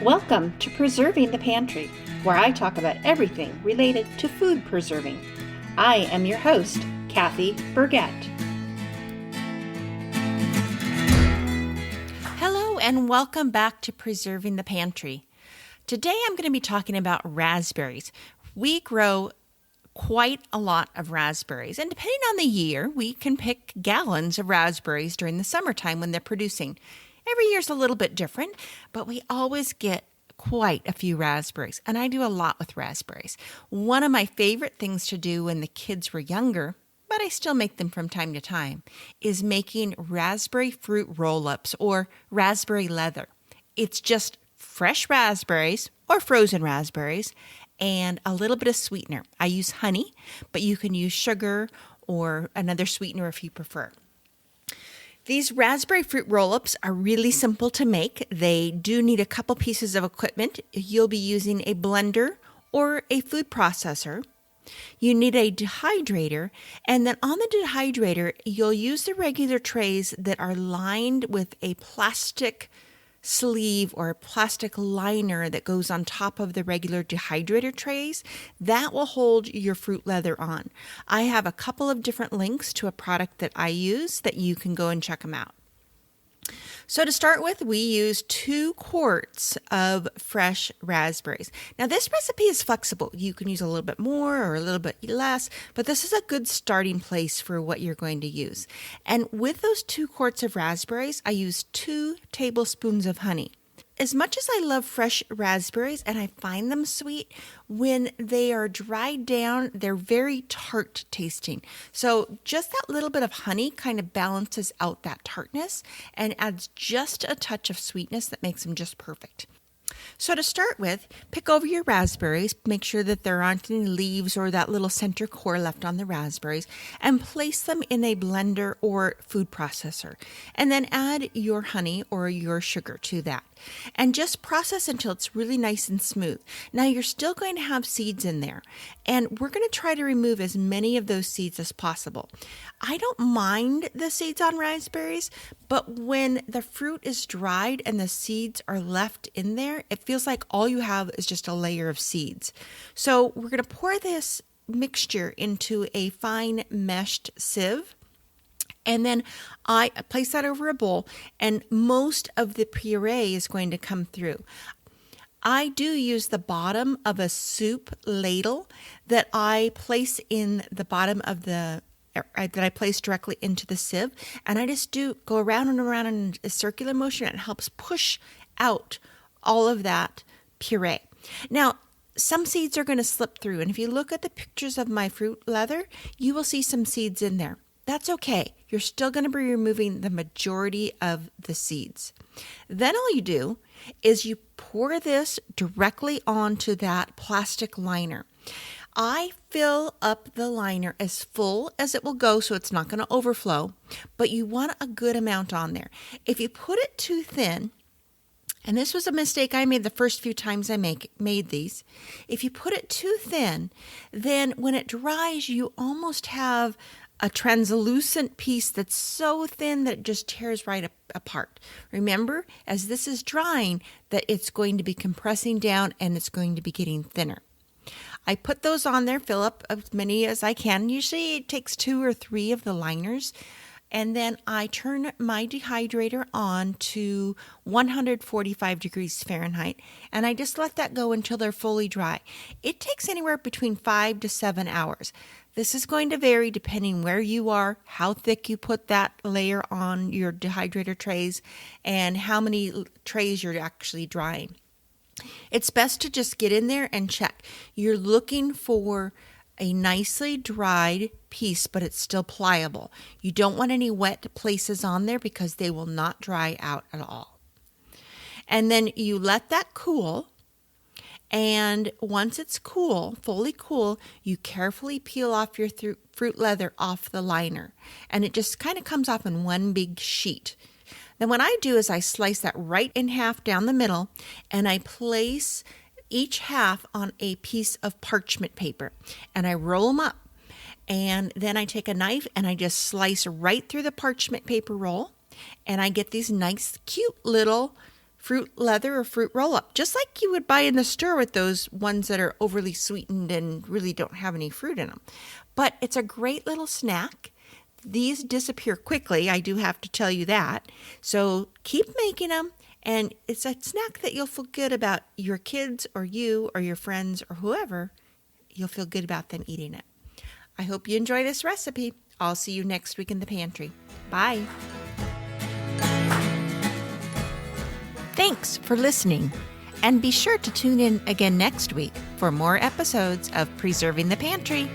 Welcome to Preserving the Pantry, where I talk about everything related to food preserving. I am your host, Kathy Burgett. Hello and welcome back to Preserving the Pantry. Today I'm going to be talking about raspberries. We grow quite a lot of raspberries, and depending on the year, we can pick gallons of raspberries during the summertime when they're producing. Every year's a little bit different, but we always get quite a few raspberries, and I do a lot with raspberries. One of my favorite things to do when the kids were younger, but I still make them from time to time, is making raspberry fruit roll-ups or raspberry leather. It's just fresh raspberries or frozen raspberries and a little bit of sweetener. I use honey, but you can use sugar or another sweetener if you prefer. These raspberry fruit roll-ups are really simple to make. They do need a couple pieces of equipment. You'll be using a blender or a food processor. You need a dehydrator, and then on the dehydrator, you'll use the regular trays that are lined with a plastic sleeve or a plastic liner that goes on top of the regular dehydrator trays. That will hold your fruit leather on. I have a couple of different links to a product that I use that you can go and check them out. So to start with, we use 2 quarts of fresh raspberries. Now this recipe is flexible. You can use a little bit more or a little bit less, but this is a good starting place for what you're going to use. And with those 2 quarts of raspberries, I use 2 tablespoons of honey. As much as I love fresh raspberries and I find them sweet, when they are dried down, they're very tart tasting. So just that little bit of honey kind of balances out that tartness and adds just a touch of sweetness that makes them just perfect. So to start with, pick over your raspberries, make sure that there aren't any leaves or that little center core left on the raspberries, and place them in a blender or food processor. And then add your honey or your sugar to that. And just process until it's really nice and smooth. Now you're still going to have seeds in there, and we're going to try to remove as many of those seeds as possible. I don't mind the seeds on raspberries, but when the fruit is dried and the seeds are left in there, it feels like all you have is just a layer of seeds. So we're going to pour this mixture into a fine meshed sieve. And then I place that over a bowl, and most of the puree is going to come through. I do use the bottom of a soup ladle that I place in the bottom of that I place directly into the sieve, and I just go around and around in a circular motion. And it helps push out all of that puree. Now, some seeds are going to slip through, and if you look at the pictures of my fruit leather, you will see some seeds in there. That's okay. You're still going to be removing the majority of the seeds. Then all you do is you pour this directly onto that plastic liner. I fill up the liner as full as it will go so it's not going to overflow, but you want a good amount on there. If you put it too thin, and this was a mistake I made the first few times I made these. If you put it too thin, then when it dries, you almost have a translucent piece that's so thin that it just tears right apart. Remember, as this is drying, that it's going to be compressing down and it's going to be getting thinner. I put those on there, fill up as many as I can. Usually it takes 2 or 3 of the liners. And then I turn my dehydrator on to 145 degrees Fahrenheit, and I just let that go until they're fully dry. It takes anywhere between 5 to 7 hours. This is going to vary depending where you are, how thick you put that layer on your dehydrator trays, and how many trays you're actually drying. It's best to just get in there and check. You're looking for a nicely dried piece, but it's still pliable. You don't want any wet places on there because they will not dry out at all. And then you let that cool. And once it's cool, fully cool, you carefully peel off your fruit leather off the liner. And it just kind of comes off in one big sheet. Then what I do is I slice that right in half down the middle, and I place each half on a piece of parchment paper, and I roll them up. And then I take a knife and I just slice right through the parchment paper roll, and I get these nice, cute little fruit leather or fruit roll-up, just like you would buy in the store with those ones that are overly sweetened and really don't have any fruit in them. But it's a great little snack. These disappear quickly, I do have to tell you that. So keep making them, and it's a snack that you'll feel good about your kids or you or your friends or whoever. You'll feel good about them eating it. I hope you enjoy this recipe. I'll see you next week in the pantry. Bye. Thanks for listening, and be sure to tune in again next week for more episodes of Preserving the Pantry.